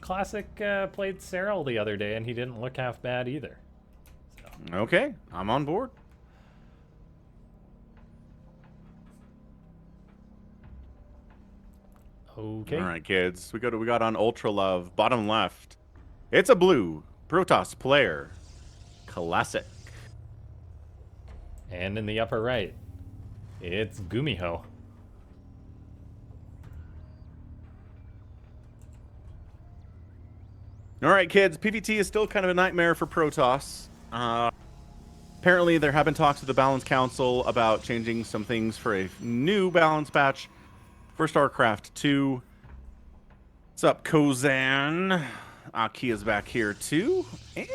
Classic played Serral the other day, and he didn't look half bad either. So. Okay, I'm on board. Okay. All right, kids. We got on Ultra Love, bottom left. It's a blue Protoss player. Classic. And in the upper right, it's GuMiho. All right, kids. PvT is still kind of a nightmare for Protoss. Apparently, there have been talks with the Balance Council about changing some things for a new balance patch for Starcraft 2. What's up, Kozan? Aki is back here, too. And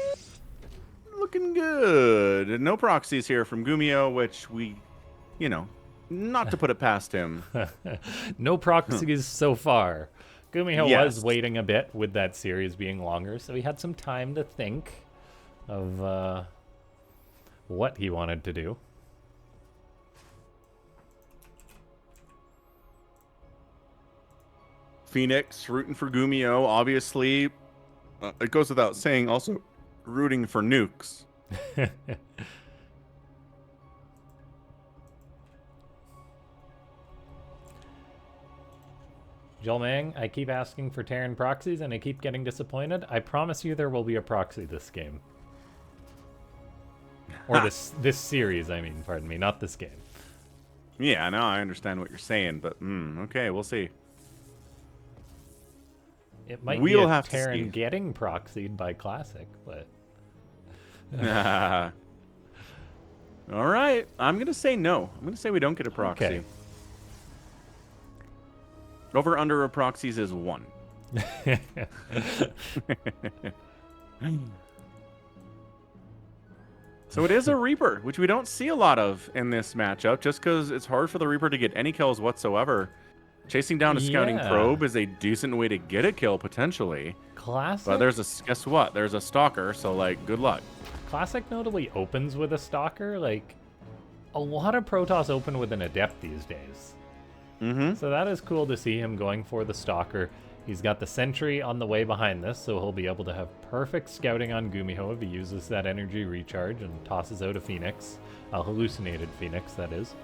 looking good. No proxies here from GuMiho, which we, you know, not to put it past him. No proxies so far. GuMiho Yes. was waiting a bit with that series being longer, so he had some time to think of what he wanted to do. Phoenix rooting for GuMiho, obviously. It goes without saying, also rooting for nukes. Jolmang, I keep asking for Terran proxies and I keep getting disappointed. I promise you there will be a proxy this game. Or this series, I mean, pardon me, not this game. Yeah, no, I understand what you're saying, but okay, we'll see. It might We'll be a have to Terran see. getting proxied by Classic, but... All right, I'm going to say no. I'm going to say we don't get a proxy. Okay. Over under of proxies is 1. So it is a Reaper, which we don't see a lot of in this matchup, just because it's hard for the Reaper to get any kills whatsoever. Chasing down a scouting probe is a decent way to get a kill, potentially. Classic? But there's a, guess what? There's a stalker, so, like, good luck. Classic notably opens with a Stalker. Like, a lot of Protoss open with an Adept these days. Mm-hmm. So that is cool to see him going for the Stalker. He's got the Sentry on the way behind this, so he'll be able to have perfect scouting on GuMiho if he uses that energy recharge and tosses out a Phoenix. A hallucinated Phoenix, that is.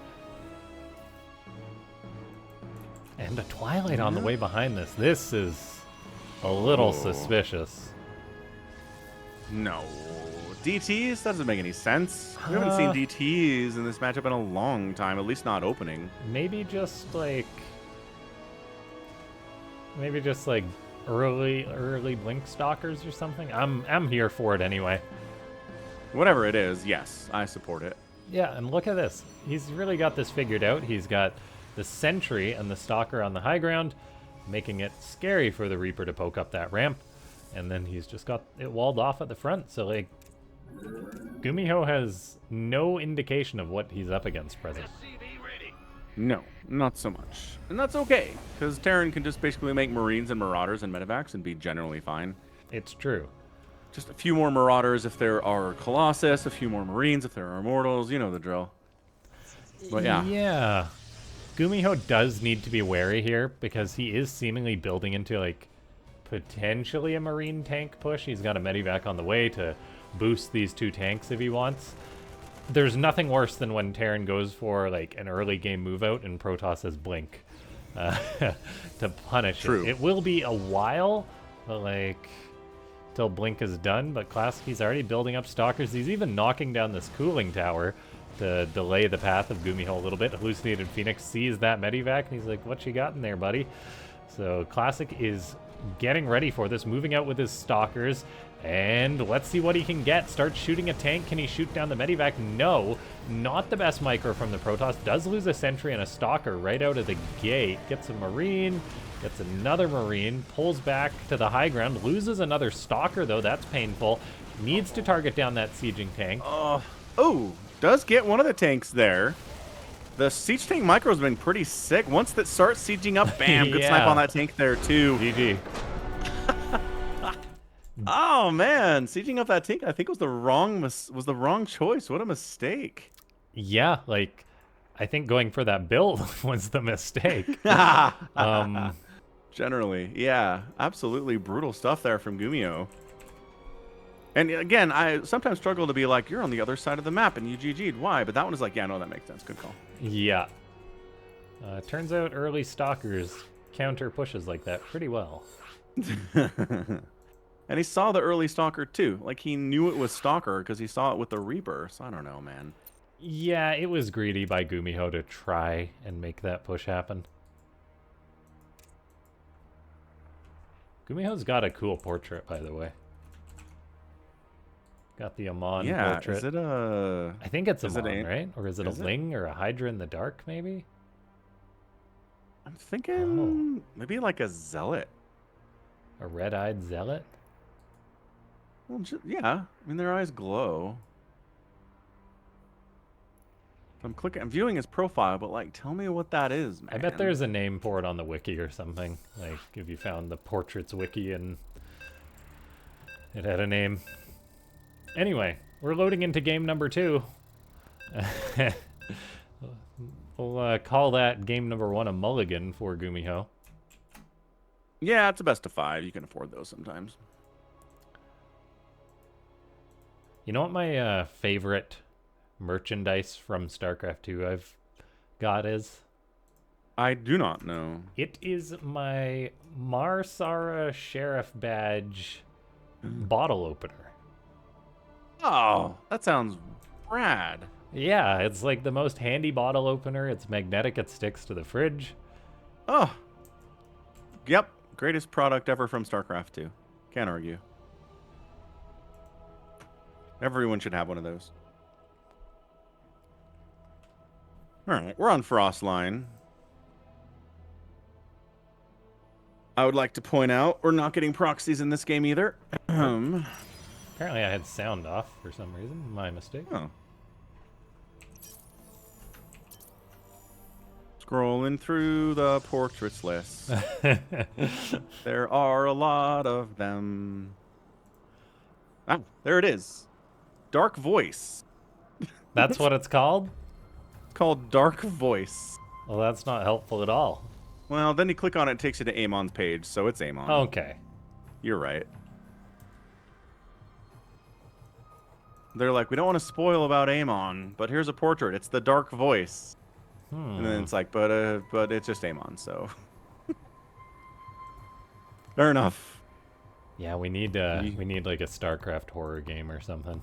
And a Twilight on the way behind this. This is a little suspicious. No. DTs? That doesn't make any sense. We haven't seen DTs in this matchup in a long time, at least not opening. Maybe just like early blink stalkers or something. I'm here for it anyway. Whatever it is, yes, I support it. Yeah, and look at this. He's really got this figured out. He's got the Sentry and the Stalker on the high ground, making it scary for the Reaper to poke up that ramp. And then he's just got it walled off at the front. So, like, GuMiho has no indication of what he's up against present. No, not so much. And that's okay, because Terran can just basically make Marines and Marauders and Medivacs and be generally fine. It's true. Just a few more Marauders if there are Colossus, a few more Marines if there are Immortals, you know the drill. But yeah. Yeah. GuMiho does need to be wary here, because he is seemingly building into, like, potentially a Marine tank push. He's got a Medivac on the way to boost these 2 tanks if he wants. There's nothing worse than when Terran goes for, like, an early game move out and Protoss has Blink to punish it. It will be a while, but, like, till Blink is done. But Classic, he's already building up Stalkers. He's even knocking down this cooling tower to delay the path of GuMiho a little bit. Hallucinated Phoenix sees that Medivac, and he's like, what you got in there, buddy? So Classic is getting ready for this, moving out with his Stalkers, and let's see what he can get. Starts shooting a tank. Can he shoot down the Medivac? No. Not the best micro from the Protoss. Does lose a Sentry and a Stalker right out of the gate. Gets a Marine, gets another Marine, pulls back to the high ground, loses another Stalker, though. That's painful. Needs to target down that sieging tank. Oh, does get one of the tanks there. The siege tank micro's been pretty sick. Once that starts sieging up, bam, good snipe on that tank there too. GG. Oh man, sieging up that tank I think was the wrong choice. What a mistake. Yeah, like, I think going for that build was the mistake. Generally, yeah, absolutely brutal stuff there from GuMiho. And again, I sometimes struggle to be like, you're on the other side of the map and you GG'd. Why? But that one is like, yeah, no, that makes sense. Good call. Yeah. Turns out early stalkers counter pushes like that pretty well. And he saw the early stalker too. Like he knew it was stalker because he saw it with the Reaper. So I don't know, man. Yeah, it was greedy by GuMiho to try and make that push happen. GuMiho's got a cool portrait, by the way. Got the Amon portrait. Is it a... I think it's Amon, right? Or is it a is it? Ling or a Hydra in the dark, maybe? I'm thinking maybe like a Zealot. A red-eyed zealot? Well, yeah. I mean, their eyes glow. I'm viewing his profile, but like, tell me what that is, man. I bet there's a name for it on the wiki or something. Like, if you found the portraits wiki and it had a name. Anyway, we're loading into game number 2. We'll call that game number 1 a mulligan for GuMiho. Yeah, it's a best of 5. You can afford those sometimes. You know what my favorite merchandise from Starcraft 2 I've got is? I do not know. It is my Marsara Sheriff badge bottle opener. Oh, that sounds rad. Yeah, it's like the most handy bottle opener. It's magnetic, it sticks to the fridge. Oh. Yep. Greatest product ever from StarCraft 2. Can't argue. Everyone should have one of those. Alright, we're on Frostline. I would like to point out we're not getting proxies in this game either. Apparently I had sound off for some reason. My mistake. Oh. Scrolling through the portraits list. There are a lot of them. Ah, there it is. Dark Voice. That's what it's called? It's called Dark Voice. Well, that's not helpful at all. Well, then you click on it, it takes you to Amon's page, so it's Amon. Okay. You're right. They're like, we don't want to spoil about Amon, but here's a portrait. It's the Dark Voice. And then it's like, but it's just Amon, so. Fair enough. Yeah, we need like a StarCraft horror game or something.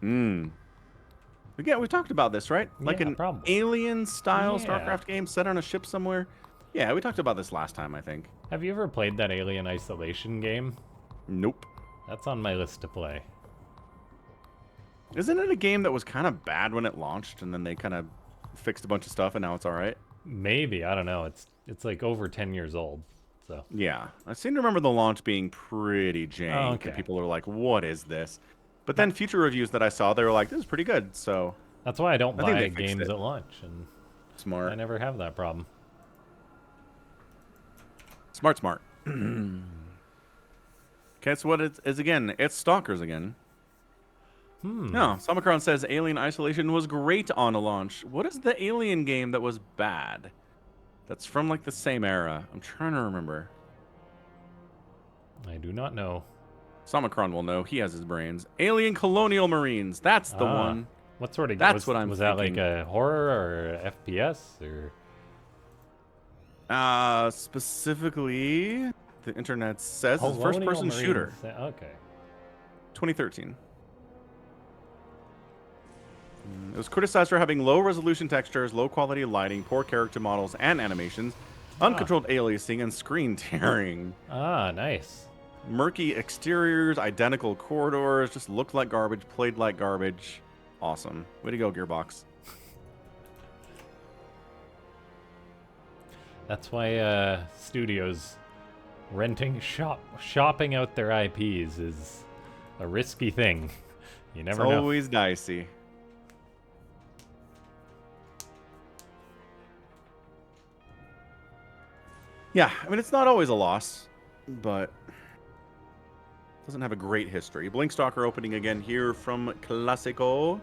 Again, we talked about this, right? Like Yeah, an probably. alien-style Yeah. StarCraft game set on a ship somewhere. Yeah, we talked about this last time, I think. Have you ever played that Alien Isolation game? Nope. That's on my list to play. Isn't it a game that was kind of bad when it launched, and then they kind of fixed a bunch of stuff, and now it's all right? Maybe, I don't know. It's like over 10 years old. So Yeah, I seem to remember the launch being pretty jank, Oh, okay. and people were like, "What is this?" But then future reviews that I saw, they were like, "This is pretty good." So that's why I don't I think buy they fixed games it. at launch, and smart, I never have that problem. smart. Okay, so what it is again? It's Stalkers again. No, Samacron says Alien Isolation was great on a launch. What is the Alien game that was bad? That's from like the same era. I'm trying to remember. I do not know. Samacron will know. He has his brains. Alien Colonial Marines. That's the one. What sort of That's was, what I'm was that like thinking. a horror or a FPS or Specifically, the internet says it's Colonial first-person Marines? shooter. Okay. 2013. It was criticized for having low-resolution textures, low-quality lighting, poor character models and animations, uncontrolled aliasing, and screen tearing. Ah, nice. Murky exteriors, identical corridors, just looked like garbage, played like garbage. Awesome. Way to go, Gearbox. That's why studios shopping out their IPs is a risky thing. You never It's know. always dicey. Yeah, I mean, it's not always a loss, but doesn't have a great history. Blinkstalker opening again here from Classico.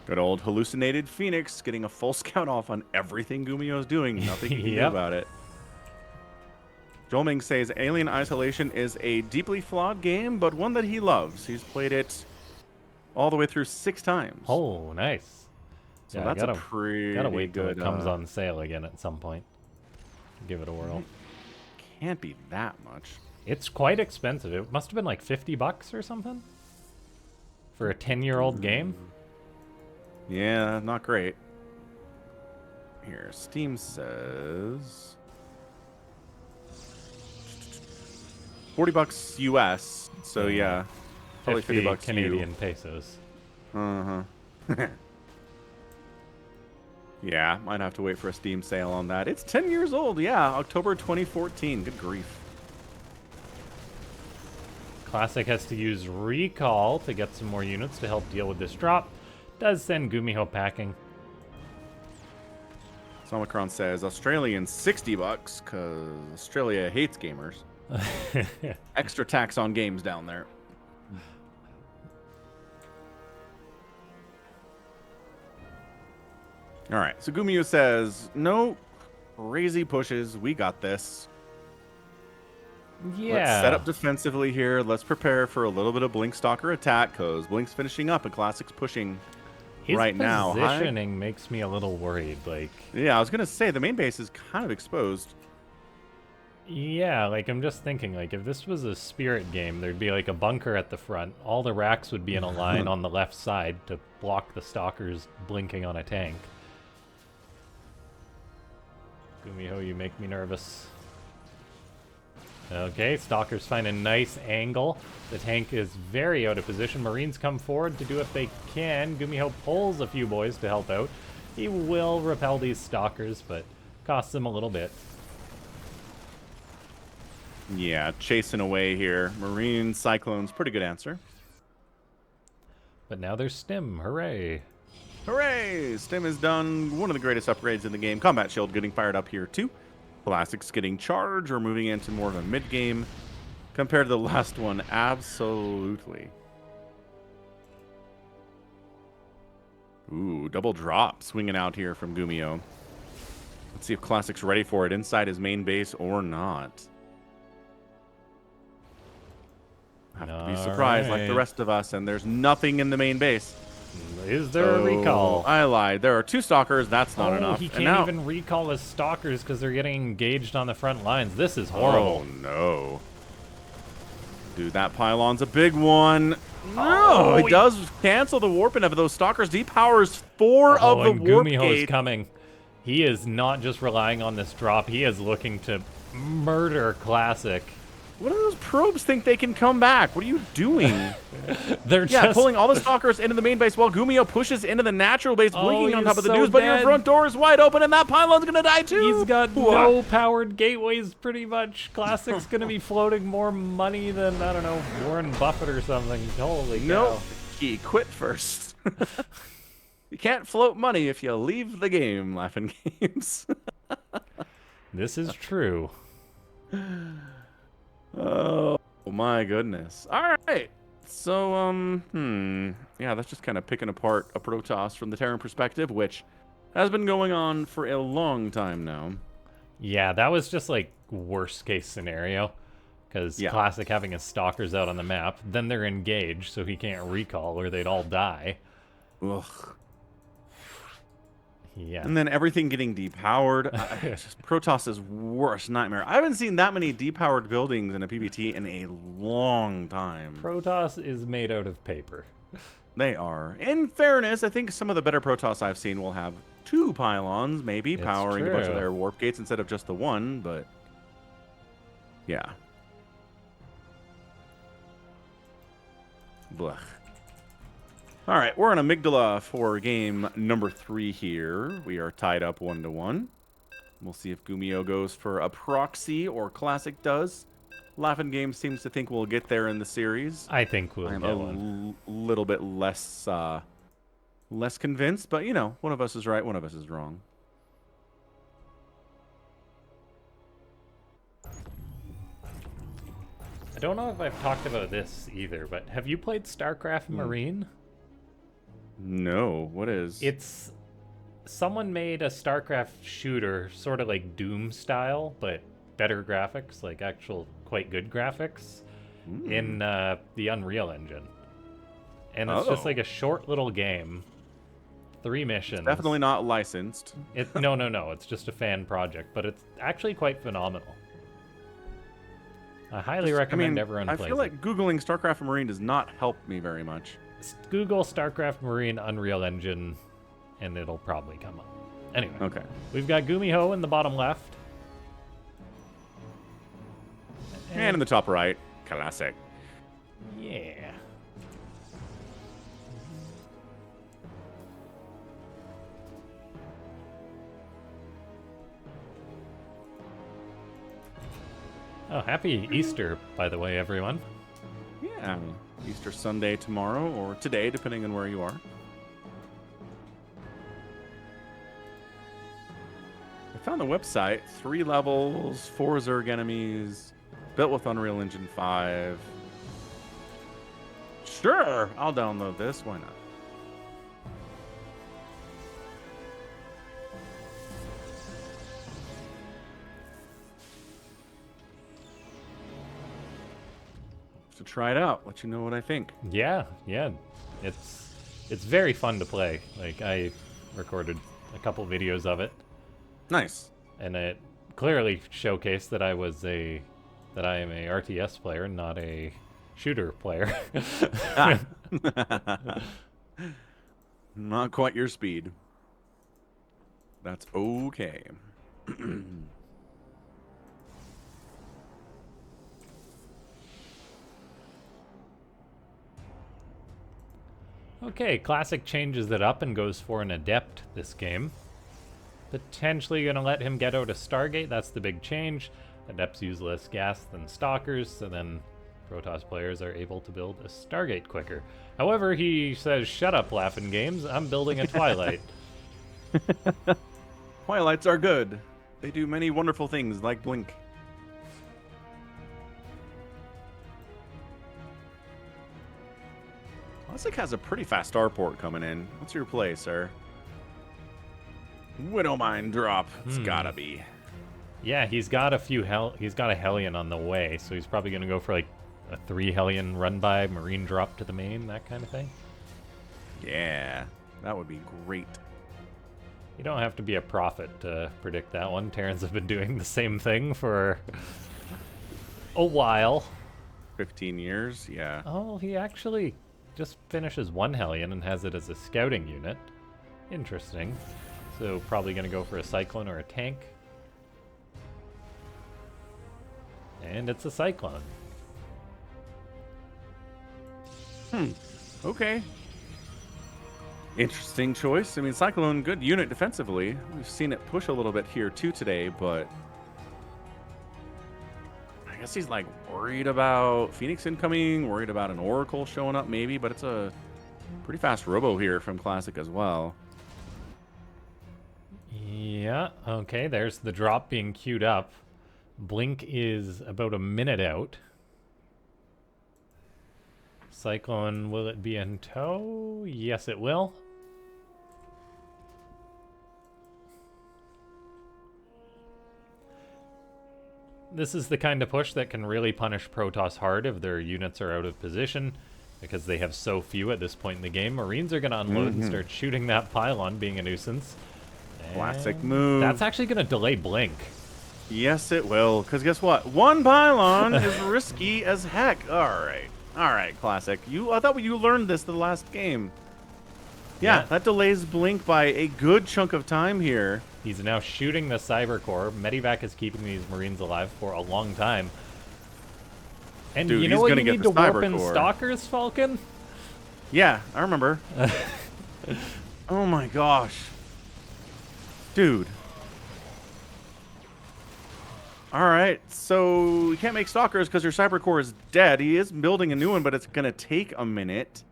Good old hallucinated Phoenix getting a full scout off on everything GuMiho's doing. Nothing he can do Yep. about it. Joel Ming says Alien Isolation is a deeply flawed game, but one that he loves. He's played it all the way through 6 times. Oh, nice. So Yeah, that's a pretty gotta wait till good, it comes on sale again at some point. Give it a whirl. Can't be that much. It's quite expensive. It must have been like $50 or something for a 10-year-old game. Yeah, not great. Here, Steam says $40 US. So yeah, probably 50 bucks Canadian pesos. Uh-huh. Yeah, might have to wait for a Steam sale on that. It's 10 years old. Yeah, October 2014. Good grief. Classic has to use recall to get some more units to help deal with this drop. Does send GuMiho packing. Omicron says Australian $60 because Australia hates gamers. Extra tax on games down there. All right, so GuMiho says, no crazy pushes. We got this. Yeah. Let's set up defensively here. Let's prepare for a little bit of Blink Stalker attack because Blink's finishing up and Classic's pushing right now. His positioning makes me a little worried. Like, yeah, I was going to say the main base is kind of exposed. Yeah, like I'm just thinking, like if this was a spirit game, there'd be like a bunker at the front. All the racks would be in a line on the left side to block the stalkers blinking on a tank. GuMiho, you make me nervous. Okay, stalkers find a nice angle. The tank is very out of position. Marines come forward to do what they can. GuMiho pulls a few boys to help out. He will repel these stalkers, but costs them a little bit. Yeah, chasing away here. Marine Cyclones, pretty good answer. But now there's Stim, hooray. Hooray! Stim is done. One of the greatest upgrades in the game. Combat Shield getting fired up here too. Classics getting charge or moving into more of a mid-game. Compared to the last one, absolutely. Ooh, double drop swinging out here from GuMiho. Let's see if Classic's ready for it inside his main base or not. Have to be surprised like the rest of us, and there's nothing in the main base. Is there a recall? I lied. There are 2 stalkers. That's not enough. He can't even recall his stalkers because they're getting engaged on the front lines. This is horrible. Oh, no. Dude, that pylon's a big one. No, it does cancel the warp and of those stalkers. Depowers 4 of the warp GuMiho gate. is coming. He is not just relying on this drop. He is looking to murder Classic. What do those probes think they can come back? What are you doing? They're just pulling all the stalkers into the main base while GuMiho pushes into the natural base, blinking on top of the so news, but your front door is wide open and that pylon's gonna die too. He's got no powered gateways pretty much. Classic's gonna be floating more money than, I don't know, Warren Buffett or something. Holy cow. Nope. He quit first. You can't float money if you leave the game, Laughing Games. This is true. Oh my goodness. All right. So, yeah, that's just kind of picking apart a Protoss from the Terran perspective, which has been going on for a long time now. Yeah, that was just like worst case scenario. Because Classic having his stalkers out on the map, then they're engaged, so he can't recall or they'd all die. Ugh. Yeah. And then everything getting depowered. Protoss's worst nightmare. I haven't seen that many depowered buildings in a PvT in a long time. Protoss is made out of paper. They are. In fairness, I think some of the better Protoss I've seen will have 2 pylons, maybe, powering a bunch of their warp gates instead of just the 1, but yeah. Blech. All right, we're on Amygdala for game number 3 here. We are tied up 1-1. We'll see if GuMiho goes for a proxy or Classic does. Laughing Games seems to think we'll get there in the series. I think we'll I'm get a little bit less less convinced, but you know, one of us is right, one of us is wrong. I don't know if I've talked about this either, but have you played Starcraft Marine? No, what is? It's someone made a Starcraft shooter, sort of like Doom style, but better graphics, like actual quite good graphics, in the Unreal Engine. And it's just like a short little game, 3 missions. Definitely not licensed. No. It's just a fan project, but it's actually quite phenomenal. I highly recommend everyone plays it. I feel like Googling StarCraft Marine does not help me very much. Google StarCraft Marine Unreal Engine, and it'll probably come up. Anyway, okay. We've got GuMiho in the bottom left. And in the top right, classic. Yeah. Oh, happy Easter, by the way, everyone. Yeah, Easter Sunday tomorrow, or today, depending on where you are. I found the website, 3 levels, 4 Zerg enemies, built with Unreal Engine 5. Sure, I'll download this, why not? To try it out, let you know what I think. Yeah. It's very fun to play. Like, I recorded a couple videos of it. Nice. And it clearly showcased that I am a RTS player, not a shooter player. Not quite your speed. That's okay. Okay, Classic changes it up and goes for an Adept this game. Potentially going to let him get out of Stargate. That's the big change. Adepts use less gas than Stalkers, so then Protoss players are able to build a Stargate quicker. However, he says, shut up, Laughing Games. I'm building a Twilight. Twilights are good. They do many wonderful things, like blink. Classic has a pretty fast starport coming in. What's your play, sir? Widowmine drop. It's gotta be. Yeah, he's got a Hellion on the way, so he's probably gonna go for like a 3 Hellion run by, Marine drop to the main, that kind of thing. Yeah, that would be great. You don't have to be a prophet to predict that one. Terrans have been doing the same thing for a while. 15 years, yeah. Oh, he actually just finishes 1 Hellion and has it as a scouting unit. Interesting. So probably going to go for a Cyclone or a tank. And it's a Cyclone. Okay. Interesting choice. I mean, Cyclone, good unit defensively. We've seen it push a little bit here too today, but I guess he's like worried about Phoenix incoming, worried about an Oracle showing up maybe, but it's a pretty fast robo here from Classic as well. Yeah, okay, there's the drop being queued up. Blink is about a minute out. Cyclone, will it be in tow? Yes, it will. This is the kind of push that can really punish Protoss hard if their units are out of position, because they have so few at this point in the game. Marines are going to unload and start shooting that pylon, being a nuisance. Classic move. That's actually going to delay Blink. Yes, it will, because guess what? 1 pylon is risky as heck. All right, Classic. I thought you learned this the last game. Yeah, that delays Blink by a good chunk of time here. He's now shooting the Cyber Core. Medivac is keeping these Marines alive for a long time. And Dude, you know what you need to warp in Stalkers, Falcon? Yeah, I remember. Oh my gosh. Dude. Alright, so you can't make Stalkers because your Cyber Core is dead. He is building a new one, but it's going to take a minute.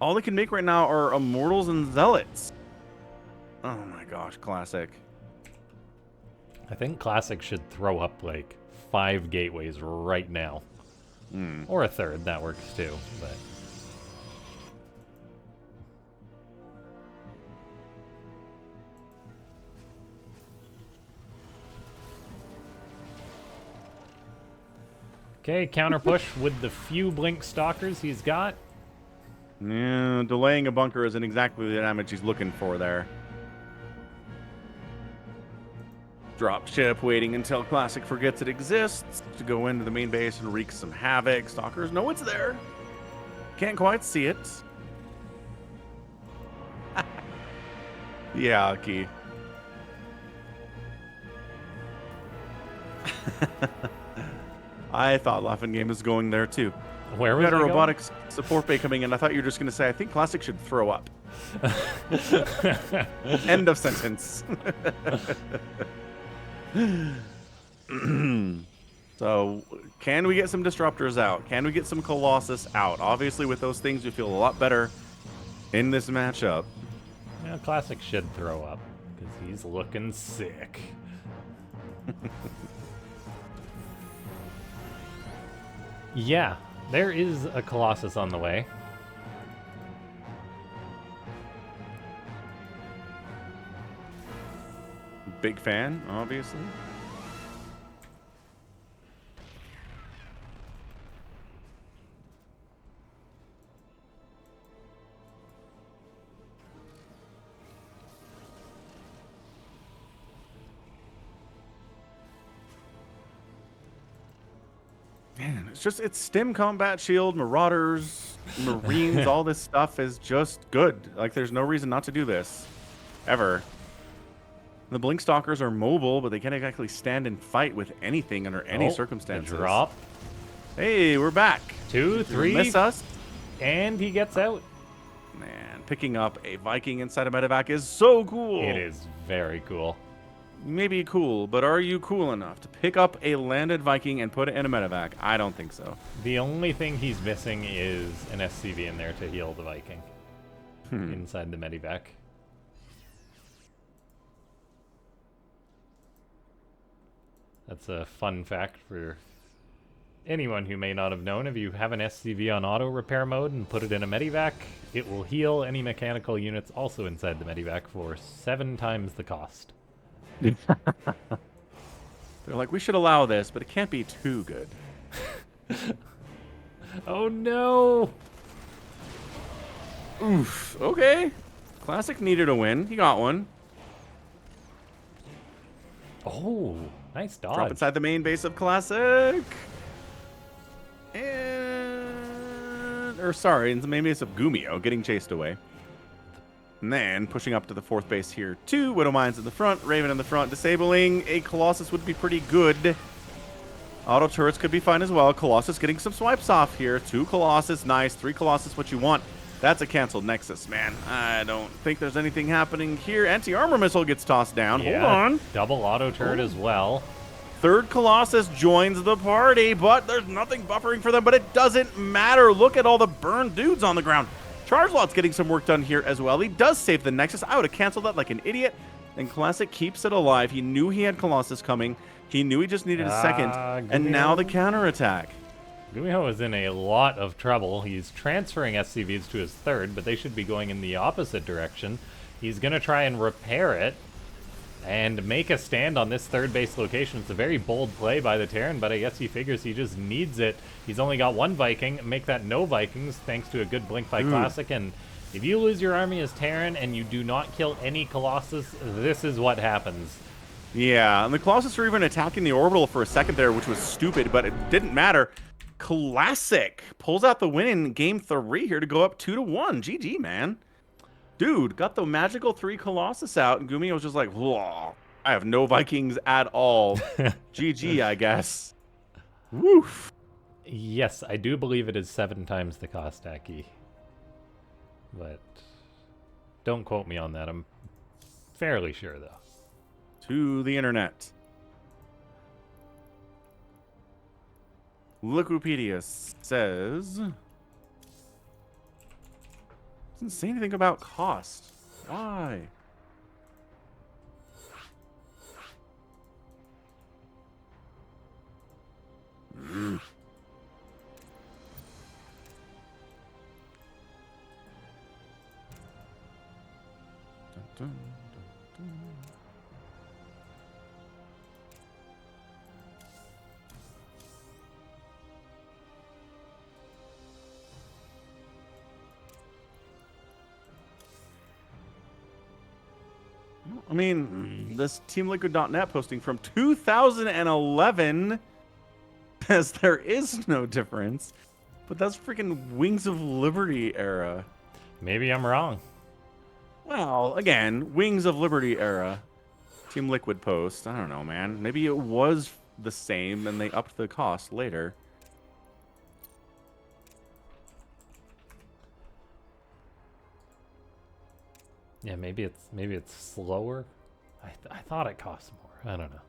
All they can make right now are Immortals and Zealots. Oh my gosh, Classic. I think Classic should throw up like 5 gateways right now. Or a 3rd, that works too. But Okay, counter push with the few blink stalkers he's got. Yeah, delaying a bunker isn't exactly the damage he's looking for there. Drop ship, waiting until Classic forgets it exists to go into the main base and wreak some havoc. Stalkers know it's there. Can't quite see it. Yeah, Key. I thought Laughing Game was going there too. Where We was got a I robotics support bay coming in. I thought you were just going to say, I think Classic should throw up. going? End of sentence. So, can we get some disruptors out? Can we get some Colossus out? Obviously, with those things, we feel a lot better in this matchup. Yeah, Classic should throw up because he's looking sick. Yeah, there is a Colossus on the way. Big fan, obviously. Man, it's stim combat shield, marauders, marines, all this stuff is just good. Like, there's no reason not to do this. Ever. The blink stalkers are mobile, but they can't exactly stand and fight with anything under any circumstances. The drop. Hey, we're back. 2, Did you 3. miss us? And he gets out. Man, picking up a Viking inside a medevac is so cool. It is very cool. Maybe cool, but are you cool enough to pick up a landed Viking and put it in a medevac? I don't think so. The only thing he's missing is an SCV in there to heal the Viking inside the medevac. That's a fun fact for anyone who may not have known. If you have an SCV on auto repair mode and put it in a medevac, it will heal any mechanical units also inside the medevac for 7 times the cost. They're like, we should allow this, but it can't be too good. Oh no! Oof. Okay. Classic needed a win. He got one. Oh, nice dodge. Drop inside the main base of Classic. And... sorry, in the main base of GuMiho, getting chased away. And then pushing up to the 4th base here, 2 Widow Mines in the front, Raven in the front. Disabling a Colossus would be pretty good. Auto turrets could be fine as well. Colossus getting some swipes off here. 2 Colossus, nice. 3 Colossus, what you want. That's a canceled Nexus, man. I don't think there's anything happening here. Anti-armor missile gets tossed down. Yeah, hold on. Double auto turret as well. 3rd Colossus joins the party, but there's nothing buffering for them, but it doesn't matter. Look at all the burned dudes on the ground. Chargelot's getting some work done here as well. He does save the Nexus. I would have canceled that like an idiot. And Classic keeps it alive. He knew he had Colossus coming. He knew he just needed a second. And now the counterattack. GuMiho is in a lot of trouble. He's transferring SCVs to his 3rd, but they should be going in the opposite direction. He's going to try and repair it and make a stand on this 3rd base location. It's a very bold play by the Terran, but I guess he figures he just needs it. He's only got 1 Viking. Make that no Vikings thanks to a good blink by Classic. And if you lose your army as Terran and you do not kill any Colossus, this is what happens. Yeah, and the Colossus are even attacking the orbital for a second there, which was stupid, but it didn't matter. Classic pulls out the win in game 3 here to go up 2-1. GG, man. Dude, got the magical 3 Colossus out, and GuMiho was just like, whoa, I have no Vikings at all. GG, I guess. Woof. Yes, I do believe it is 7 times the cost, Aki. But don't quote me on that. I'm fairly sure, though. To the internet. Wikipedia says... doesn't say anything about cost. Why? Dun, dun, dun, dun. I mean, this TeamLiquid.net posting from 2011 says there is no difference. But that's freaking Wings of Liberty era. Maybe I'm wrong. Well, again, Wings of Liberty era. Team Liquid post. I don't know, man. Maybe it was the same and they upped the cost later. Yeah, maybe it's slower. I thought it cost more. I don't know.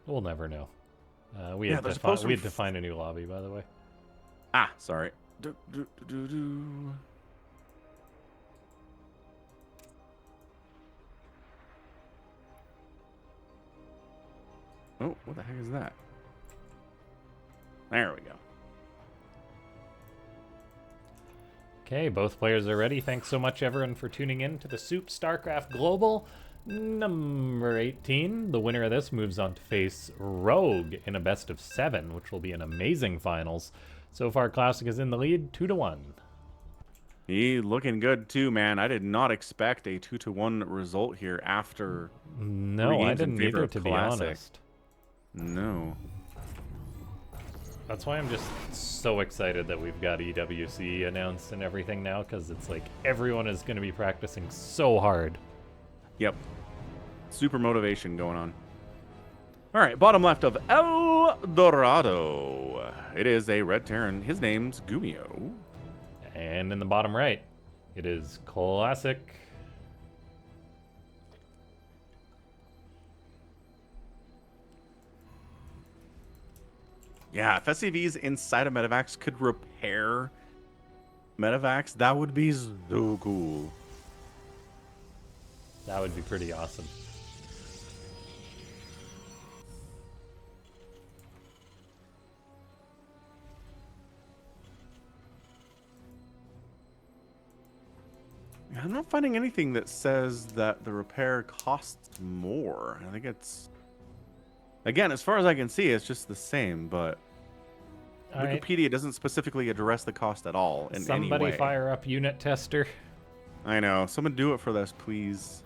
We'll never know. We had to find a new lobby, by the way. Ah, sorry. Oh, what the heck is that? There we go. Okay, both players are ready. Thanks so much, everyone, for tuning in to the Soup Starcraft Global number 18. The winner of this moves on to face Rogue in a best of 7, which will be an amazing finals. So far, Classic is in the lead, 2-1. He looking good too, man. I did not expect a 2-1 result here after. No, I didn't either, to be honest. No. That's why I'm just so excited that we've got EWC announced and everything now, because it's like everyone is going to be practicing so hard. Yep. Super motivation going on. All right, bottom left of El Dorado. It is a Red Terran. His name's GuMiho. And in the bottom right, it is Classic. Yeah, if SCVs inside of Medivacs could repair Medivacs, that would be so cool. That would be pretty awesome. I'm not finding anything that says that the repair costs more. I think it's... Again, as far as I can see, it's just the same, but Wikipedia doesn't specifically address the cost at all in any way. Somebody fire up unit tester. I know. Someone do it for us, please.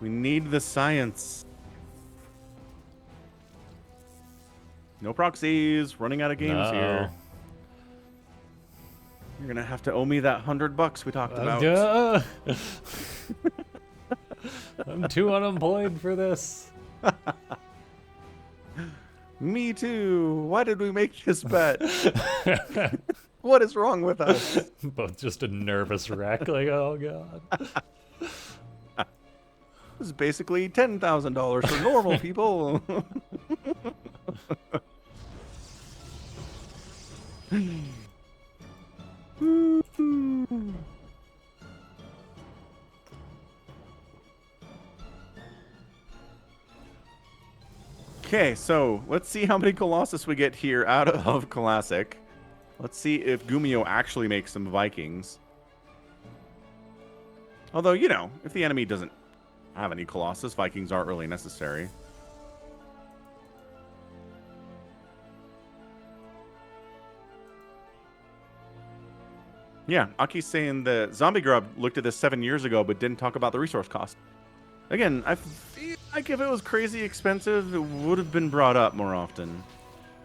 We need the science. No proxies. Running out of games here. You're going to have to owe me that $100 we talked about. I'm too unemployed for this. Me too. Why did we make this bet? What is wrong with us? Both just a nervous wreck. Like, oh god. This is basically $10,000 for normal people. Okay, so let's see how many Colossus we get here out of Classic. Let's see if GuMiho actually makes some Vikings. Although, you know, if the enemy doesn't have any Colossus, Vikings aren't really necessary. Yeah, Aki's saying the Zombie Grub looked at this 7 years ago, but didn't talk about the resource cost. Again, I feel like if it was crazy expensive, it would have been brought up more often.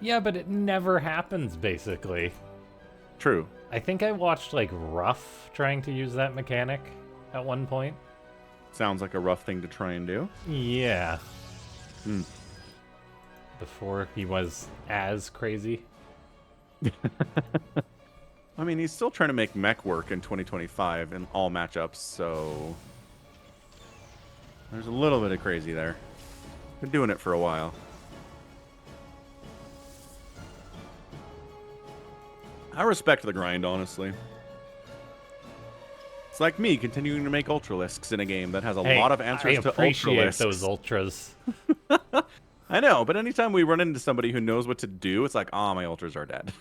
Yeah, but it never happens, basically. True. I think I watched, like, Ruff trying to use that mechanic at one point. Sounds like a rough thing to try and do. Yeah. Before he was as crazy. I mean, he's still trying to make mech work in 2025 in all matchups, so... There's a little bit of crazy there. Been doing it for a while. I respect the grind, honestly. It's like me continuing to make Ultralisks in a game that has a lot of answers to Ultralisks. Those Ultras. I know, but anytime we run into somebody who knows what to do, it's like, oh, my Ultras are dead.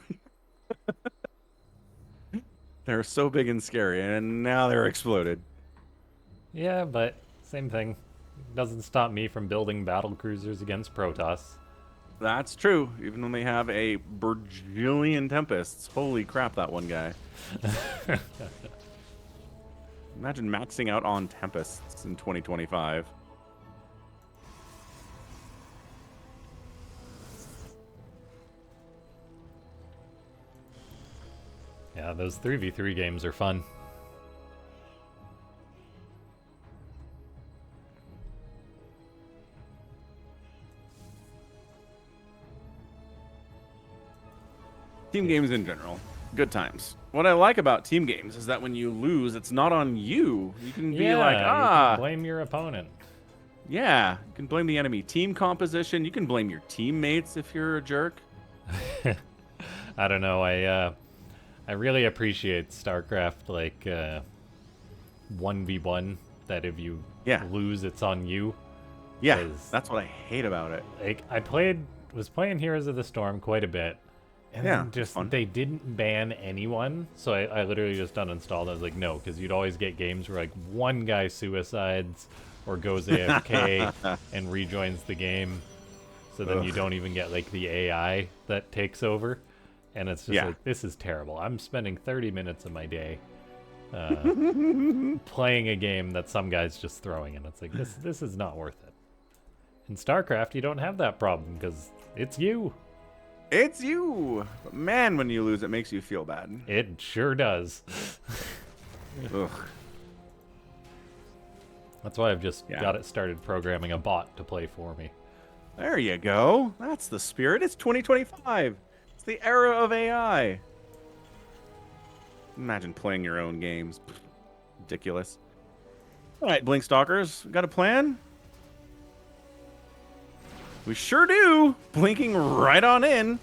They're so big and scary, and now they're exploded. Yeah, but same thing. Doesn't stop me from building battle cruisers against Protoss. That's true. Even when they have a bajillion Tempests. Holy crap, that one guy. Imagine maxing out on Tempests in 2025. Yeah, those 3v3 games are fun. Team games in general, good times. What I like about team games is that when you lose, it's not on you. You can be like, You ah, can blame your opponent. yeah, you can blame the enemy team composition. You can blame your teammates if you're a jerk. I don't know. I really appreciate Starcraft, like 1v1. That if you lose, it's on you. Yeah, that's what I hate about it. Like was playing Heroes of the Storm quite a bit. And then just they didn't ban anyone, so I literally just uninstalled. I was like, no, because you'd always get games where like one guy suicides or goes AFK and rejoins the game, so then you don't even get like the AI that takes over, and it's just like, this is terrible. I'm spending 30 minutes of my day playing a game that some guy's just throwing, and it's like, this is not worth it. In StarCraft, you don't have that problem because it's you. It's you! But man, when you lose, it makes you feel bad. It sure does. Ugh. That's why I've just got it started programming a bot to play for me. There you go. That's the spirit. It's 2025. It's the era of AI. Imagine playing your own games. Ridiculous. All right, Blink Stalkers, got a plan? We sure do. Blinking right on in.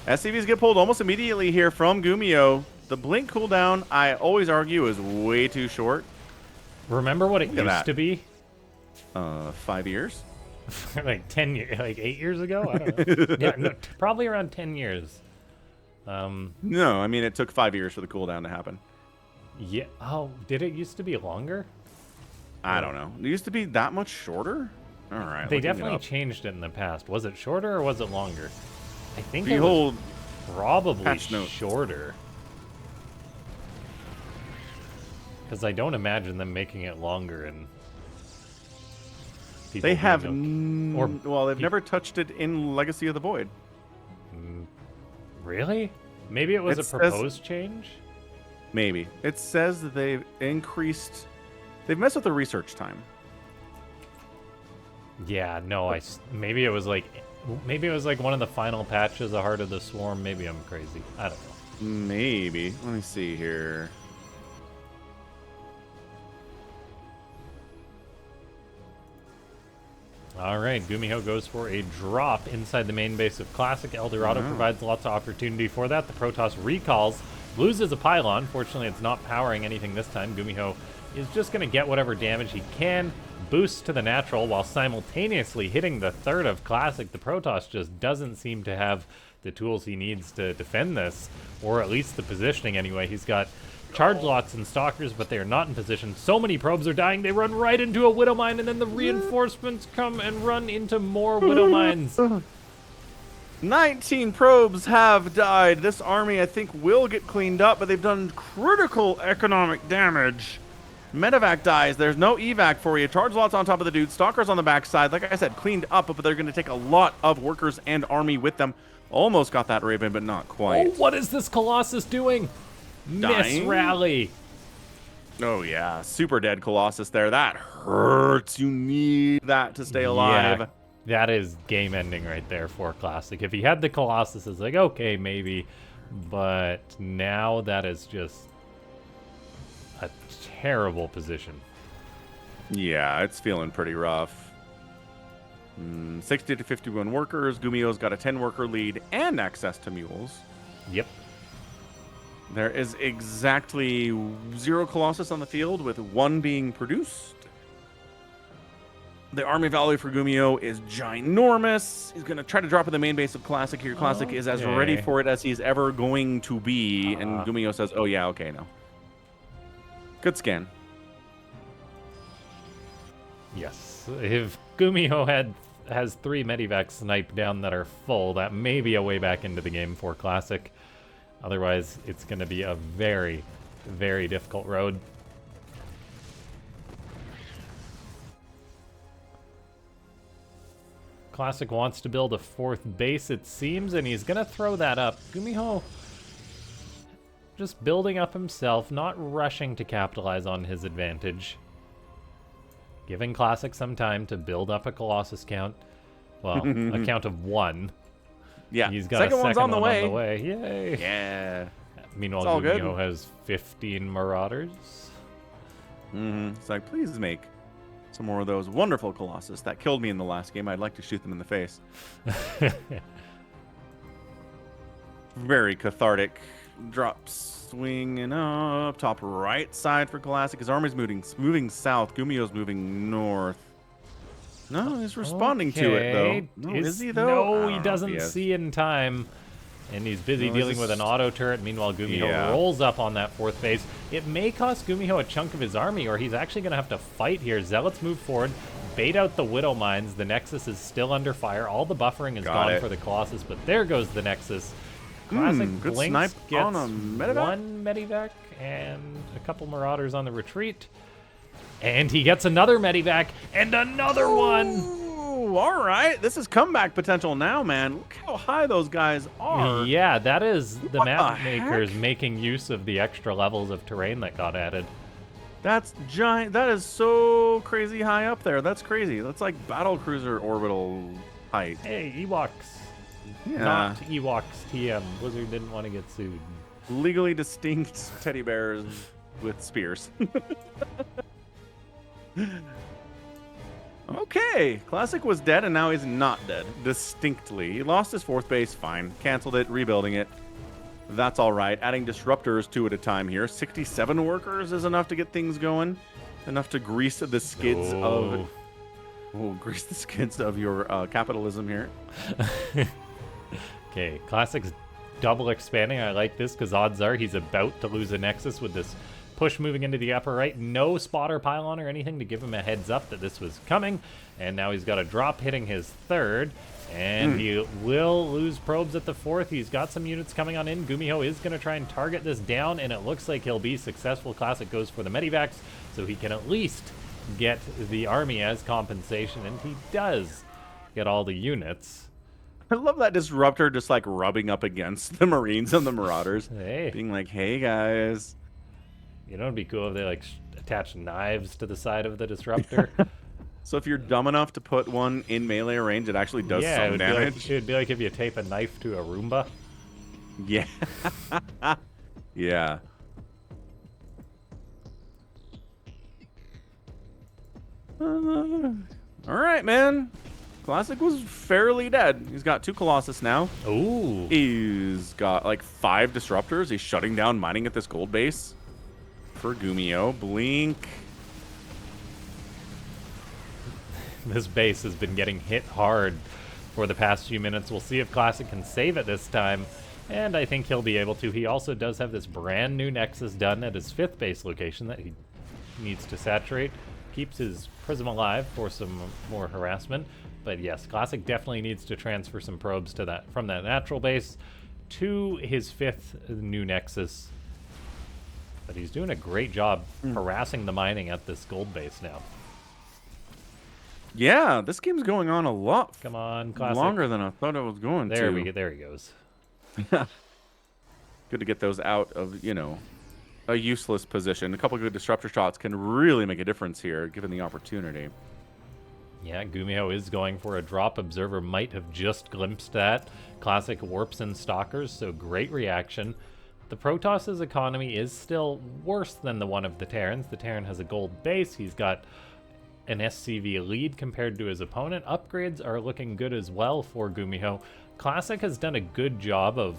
SCVs get pulled almost immediately here from GuMiho. The blink cooldown, I always argue, is way too short. Remember what it used to be? 5 years? Like 10 years, like 8 years ago? I don't know. Yeah, no, probably around 10 years. No, I mean, it took 5 years for the cooldown to happen. Yeah. Oh, did it used to be longer? I don't know. It used to be that much shorter? All right. They definitely changed it in the past. Was it shorter or was it longer? I think it was probably shorter. Because I don't imagine them making it longer. And they have, well, they've never touched it in Legacy of the Void. Really? Maybe it was a proposed change? Maybe. It says that they've increased, they've messed with the research time. Yeah, no, maybe it was like one of the final patches of Heart of the Swarm. Maybe I'm crazy. I don't know. Maybe. Let me see here. All right, GuMiho goes for a drop inside the main base of Classic. Eldorado provides lots of opportunity for that. The Protoss recalls, loses a pylon. Fortunately, it's not powering anything this time. GuMiho is just going to get whatever damage he can. Boost to the natural while simultaneously hitting the third of Classic. The Protoss just doesn't seem to have the tools he needs to defend this, or at least the positioning anyway. He's got charge lots and stalkers, but they are not in position. So many probes are dying. They run right into a Widow Mine, and then the reinforcements come and run into more Widow Mines. 19 probes have died. This army, I think, will get cleaned up, but they've done critical economic damage. Medevac dies. There's no evac for you. Charge lots on top of the dude. Stalkers on the backside. Like I said, cleaned up, but they're going to take a lot of workers and army with them. Almost got that Raven, but not quite. Oh, what is this Colossus doing? Miss rally. Oh, yeah. Super dead Colossus there. That hurts. You need that to stay alive. Yeah, that is game ending right there for Classic. If he had the Colossus, it's like, okay, maybe. But now that is just a terrible position. Yeah, it's feeling pretty rough. 60 to 51 workers. GuMiho's got a 10-worker lead and access to mules. Yep. There is exactly 0 Colossus on the field, with 1 being produced. The army value for GuMiho is ginormous. He's going to try to drop in the main base of Classic here. Classic is as ready for it as he's ever going to be. And GuMiho says, oh, yeah, okay, no. Good scan. Yes. If GuMiho had has 3 medivacs sniped down that are full. That may be a way back into the game for Classic. Otherwise, it's going to be a very, very difficult road. Classic wants to build a 4th base, it seems, and he's going to throw that up. GuMiho just building up himself, not rushing to capitalize on his advantage. Giving Classic some time to build up a Colossus count. Well, a count of 1. Yeah, he's got a second one on the way. Yay! Yeah. Meanwhile, GuMiho has 15 Marauders. It's like, please make some more of those wonderful Colossus that killed me in the last game. I'd like to shoot them in the face. Very cathartic. Drops swinging up. Top right side for Classic. His army's moving south. GuMiho's moving north. No, he's responding to it, though. No, is he, though? No, he doesn't see in time. And he's busy dealing with an auto turret. Meanwhile, GuMiho rolls up on that 4th base. It may cost GuMiho a chunk of his army, or he's actually going to have to fight here. Zealots move forward, bait out the Widow Mines. The Nexus is still under fire. All the buffering is gone for the Colossus, but there goes the Nexus. Classic good Blinks snipe gets on a medivac? 1 medivac and a couple Marauders on the retreat. And he gets another medivac and another one. All right. This is comeback potential now, man. Look how high those guys are. Yeah, that is the map makers making use of the extra levels of terrain that got added. That's giant. That is so crazy high up there. That's crazy. That's like battlecruiser orbital height. Hey, Ewoks. Yeah. Not Ewoks TM. Blizzard didn't want to get sued. Legally distinct teddy bears with spears. Okay, Classic was dead and now he's not dead. Distinctly. He lost his 4th base, fine. Canceled it, rebuilding it. That's all right. Adding disruptors 2 at a time here. 67 workers is enough to get things going. Enough to grease the skids of... Oh, grease the skids of your capitalism here. Okay, Classic's double expanding. I like this because odds are he's about to lose a Nexus with this push moving into the upper right. No spotter pylon or anything to give him a heads up that this was coming. And now he's got a drop hitting his 3rd. And he will lose probes at the 4th. He's got some units coming on in. GuMiho is going to try and target this down, and it looks like he'll be successful. Classic goes for the medivacs, so he can at least get the army as compensation, and he does get all the units. I love that disruptor just like rubbing up against the Marines and the Marauders. Hey. Being like, hey guys. You know, it'd be cool if they like attach knives to the side of the disruptor. So if you're dumb enough to put one in melee range, it actually does some damage. It would be like if you tape a knife to a Roomba. Yeah. Yeah. All right, man. Classic was fairly dead. He's got 2 Colossus now. Ooh. He's got like 5 disruptors. He's shutting down mining at this gold base for GuMiho. Blink. This base has been getting hit hard for the past few minutes. We'll see if Classic can save it this time, and I think he'll be able to. He also does have this brand new Nexus done at his 5th base location that he needs to saturate. Keeps his Prism alive for some more harassment. But yes, Classic definitely needs to transfer some probes to that from that natural base to his 5th new Nexus. But he's doing a great job harassing the mining at this gold base now. Yeah, this game's going on a lot. Come on, Classic. Longer than I thought it was going to. There he goes. Good to get those out of, you know, a useless position. A couple good disruptor shots can really make a difference here, given the opportunity. Yeah, GuMiho is going for a drop. Observer might have just glimpsed that. Classic warps and stalkers, so great reaction. The Protoss's economy is still worse than the one of the Terrans. The Terran has a gold base. He's got an SCV lead compared to his opponent. Upgrades are looking good as well for GuMiho. Classic has done a good job of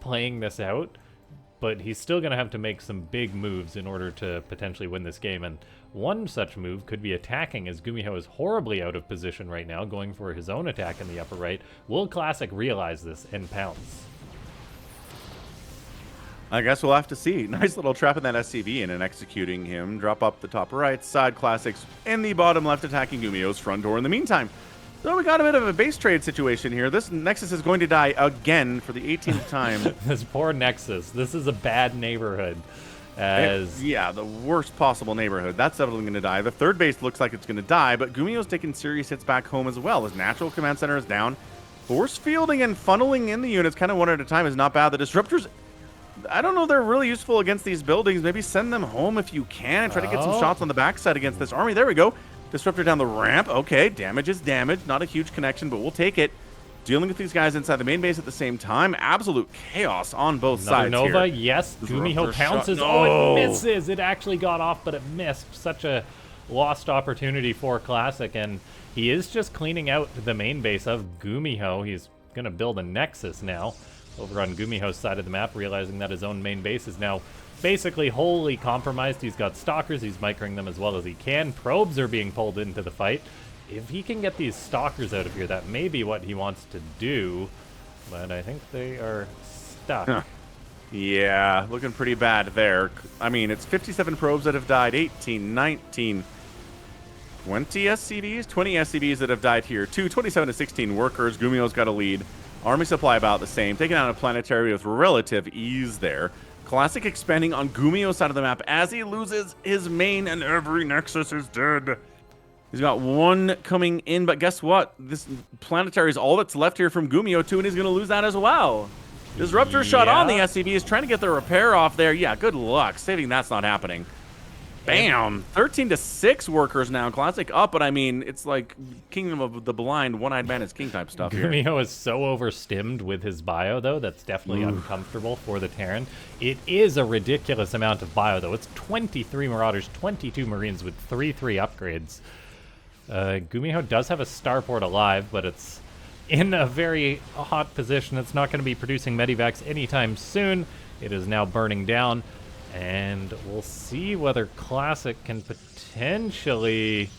playing this out, but he's still going to have to make some big moves in order to potentially win this game. And one such move could be attacking, as GuMiho is horribly out of position right now, going for his own attack in the upper right. Will Classic realize this and pounce? I guess we'll have to see. Nice little trap in that SCV and executing him. Drop up the top right side. Classics in the bottom left attacking GuMiho's front door in the meantime. So we got a bit of a base trade situation here. This Nexus is going to die again for the 18th time. This poor Nexus. This is a bad neighborhood. As yeah, the worst possible neighborhood. That's definitely going to die. The third base looks like it's going to die, but GuMiho's taking serious hits back home as well. His natural command center is down. Force fielding and funneling in the units kind of one at a time is not bad. The disruptors, I don't know, they're really useful against these buildings. Maybe send them home if you can and try to get some shots on the backside against this army. There we go. Disruptor down the ramp. Okay, damage is damage. Not a huge connection, but we'll take it. Dealing with these guys inside the main base at the same time. Absolute chaos on both sides Nova, here. yes. GuMiho pounces. No. Oh, it misses. It actually got off, but it missed. Such a lost opportunity for Classic, and he is just cleaning out the main base of GuMiho. He's going to build a Nexus now over on GuMiho's side of the map, realizing that his own main base is now basically wholly compromised. He's got stalkers. He's microing them as well as he can. Probes are being pulled into the fight. If he can get these stalkers out of here, that may be what he wants to do, but I think they are stuck. Huh. Yeah, looking pretty bad there. I mean, it's 57 probes that have died, 18, 19, 20 SCVs? 20 SCVs that have died here. 27 to 16 workers. GuMiho's got a lead. Army supply about the same. Taking out a planetary with relative ease there. Classic expanding on GuMiho's side of the map as he loses his main, and every Nexus is dead. He's got one coming in, but guess what? This planetary is all that's left here from GuMiho too, and he's going to lose that as well. Disruptor shot on the SCV is trying to get the repair off there. Yeah, good luck. Saving that's not happening. Bam! 13 to 6 workers now. Classic up, but I mean, it's like Kingdom of the Blind, one-eyed man is king type stuff here. GuMiho is so overstimmed with his bio, though, that's definitely uncomfortable for the Terran. It is a ridiculous amount of bio, though. It's 23 Marauders, 22 Marines with 3 upgrades. GuMiho does have a starport alive, but it's in a very hot position. It's not going to be producing medivacs anytime soon. It is now burning down. And we'll see whether Classic can potentially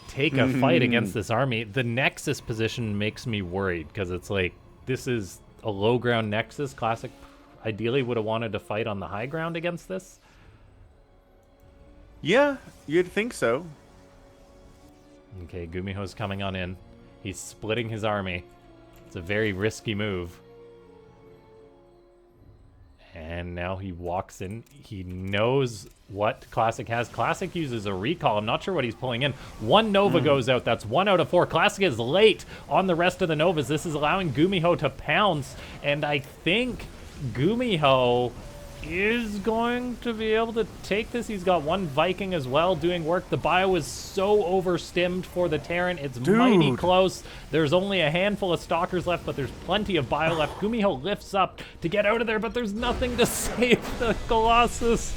take a fight against this army. The Nexus position makes me worried, because it's like, this is a low ground Nexus. Classic ideally would have wanted to fight on the high ground against this. Yeah, you'd think so. Okay, GuMiho's coming on in. He's splitting his army. It's a very risky move. And now he walks in. He knows what Classic has. Classic uses a recall. I'm not sure what he's pulling in. One Nova goes out. That's 1 out of 4. Classic is late on the rest of the Novas. This is allowing GuMiho to pounce. And I think GuMiho is going to be able to take this. He's got one Viking as well doing work. The bio is so overstimmed for the Terran. It's mighty close. There's only a handful of stalkers left, but there's plenty of bio left. GuMiho lifts up to get out of there, but there's nothing to save the Colossus.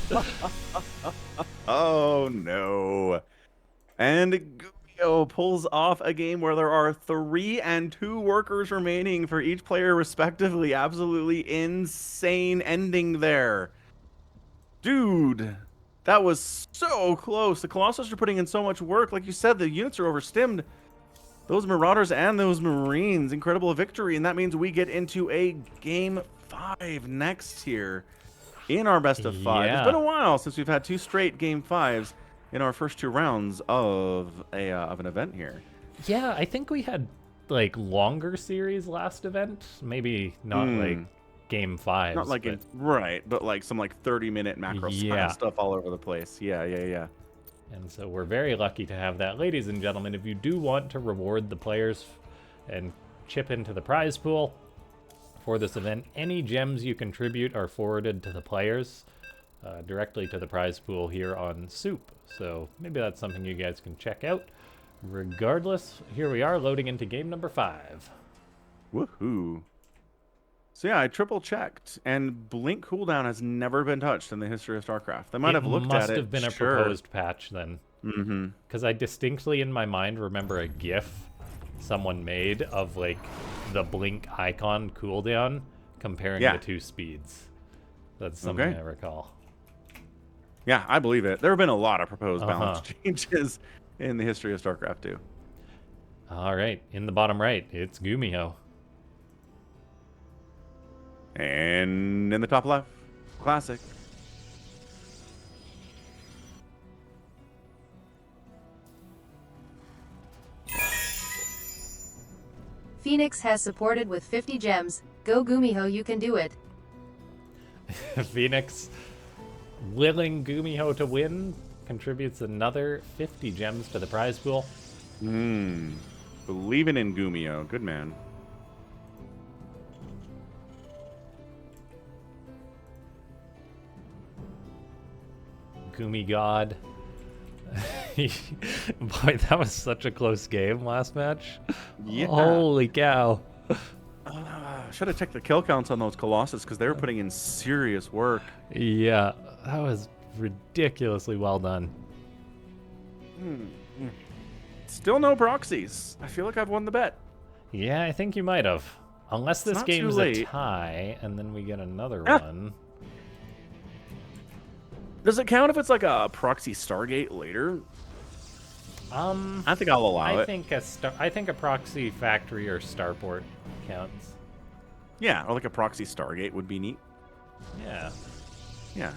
Oh no. And GuMiho pulls off a game where there are 3 and 2 workers remaining for each player respectively. Absolutely insane ending there. Dude, that was so close. The Colossus are putting in so much work. Like you said, the units are overstimmed. Those Marauders and those Marines, incredible victory. And that means we get into a Game 5 next here in our best of 5. Yeah. It's been a while since we've had 2 straight Game 5s in our first 2 rounds of an event here. Yeah, I think we had like longer series last event. Maybe not like Game 5. Not like but like some like 30-minute macro style stuff all over the place. Yeah. And so we're very lucky to have that. Ladies and gentlemen, if you do want to reward the players and chip into the prize pool for this event, any gems you contribute are forwarded to the players directly to the prize pool here on Soup. So maybe that's something you guys can check out. Regardless, here we are loading into game number 5. Woohoo. So yeah, I triple checked, and blink cooldown has never been touched in the history of StarCraft. They might have looked at it. Must have been a proposed patch then. Because I distinctly in my mind remember a GIF someone made of like the blink icon cooldown comparing the 2 speeds. That's something I recall. Yeah, I believe it. There have been a lot of proposed balance changes in the history of StarCraft 2. All right, in the bottom right, it's GuMiho. And in the top left, Classic. Phoenix has supported with 50 gems. Go GuMiho, you can do it. Phoenix, willing GuMiho to win, contributes another 50 gems to the prize pool. Believing in GuMiho. Good man. Gumi God. Boy, that was such a close game last match. Yeah. Holy cow. Should have checked the kill counts on those Colossus because they were putting in serious work. Yeah, that was ridiculously well done. Still no proxies. I feel like I've won the bet. Yeah, I think you might have. Unless this not too game's a late. tie, and then we get another one. Does it count if it's like a proxy Stargate later? I think I'll allow it. I think a proxy factory or starport counts. Yeah, or like a proxy Stargate would be neat. Yeah. Yeah.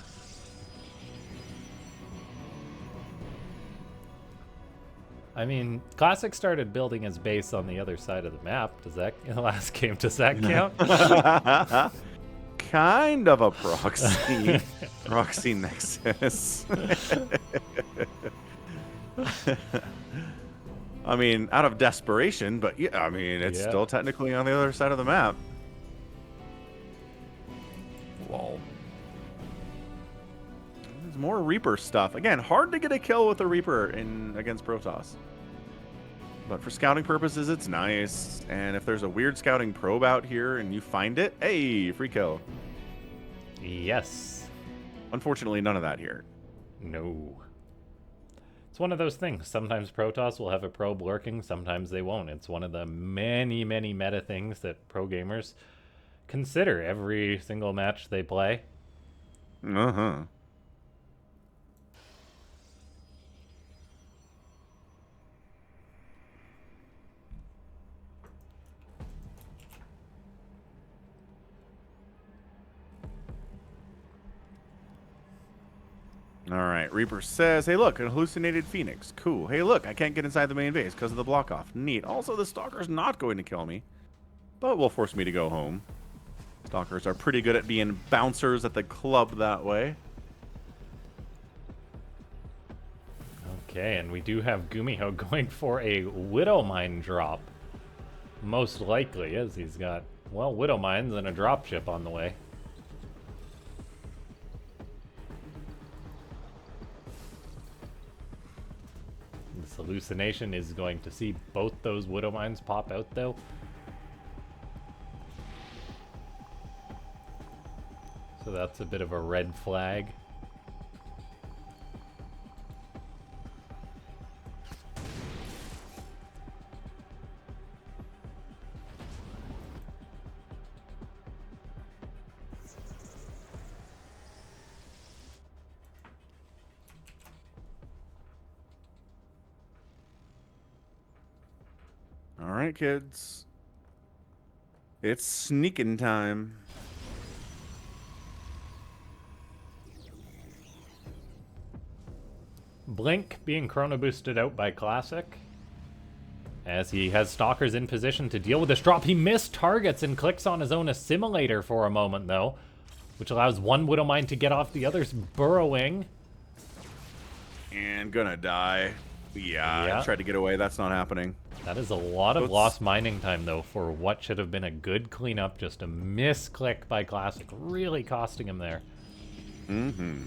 I mean, Classic started building his base on the other side of the map. Does that in the last game? Does that count? Kind of a proxy. Proxy Nexus. I mean, out of desperation, but yeah, I mean, it's still technically on the other side of the map. Lol. There's more Reaper stuff. Again, hard to get a kill with a Reaper against Protoss. But for scouting purposes, it's nice. And if there's a weird scouting probe out here and you find it, hey, free kill. Yes. Unfortunately, none of that here. No. It's one of those things. Sometimes Protoss will have a probe lurking, sometimes they won't. It's one of the many, many meta things that pro gamers consider every single match they play. Uh-huh. All right, Reaper says, hey, look, an hallucinated Phoenix. Cool. Hey, look, I can't get inside the main base because of the block off. Neat. Also, the Stalker's not going to kill me, but will force me to go home. Stalkers are pretty good at being bouncers at the club that way. Okay, and we do have GuMiho going for a Widow Mine drop. Most likely, as he's got, well, Widow Mines and a dropship on the way. This hallucination is going to see both those Widow Mines pop out, though. So that's a bit of a red flag. All right, kids. It's sneaking time. Blink being chrono boosted out by Classic. As he has Stalkers in position to deal with this drop. He missed targets and clicks on his own assimilator for a moment, though, which allows one Widow Mine to get off the other's burrowing. And gonna die. Yeah, I tried to get away. That's not happening. That is a lot of lost mining time, though, for what should have been a good cleanup. Just a misclick by Classic, really costing him there. Mm-hmm.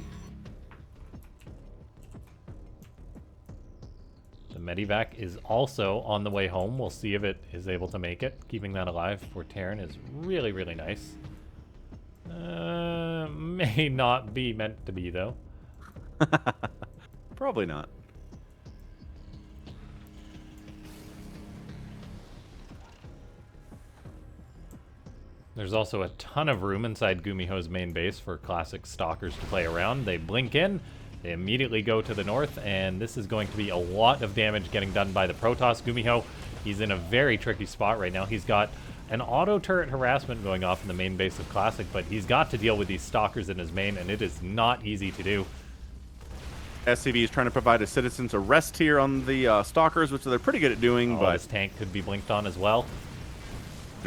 The Medivac is also on the way home. We'll see if it is able to make it. Keeping that alive for Terran is really, really nice. May not be meant to be, though. Probably not. There's also a ton of room inside GuMiho's main base for Classic Stalkers to play around. They blink in, they immediately go to the north, and this is going to be a lot of damage getting done by the Protoss. GuMiho, he's in a very tricky spot right now. He's got an auto turret harassment going off in the main base of Classic, but he's got to deal with these Stalkers in his main, and it is not easy to do. SCV is trying to provide a citizen's arrest here on the Stalkers, which they're pretty good at doing, but this tank could be blinked on as well.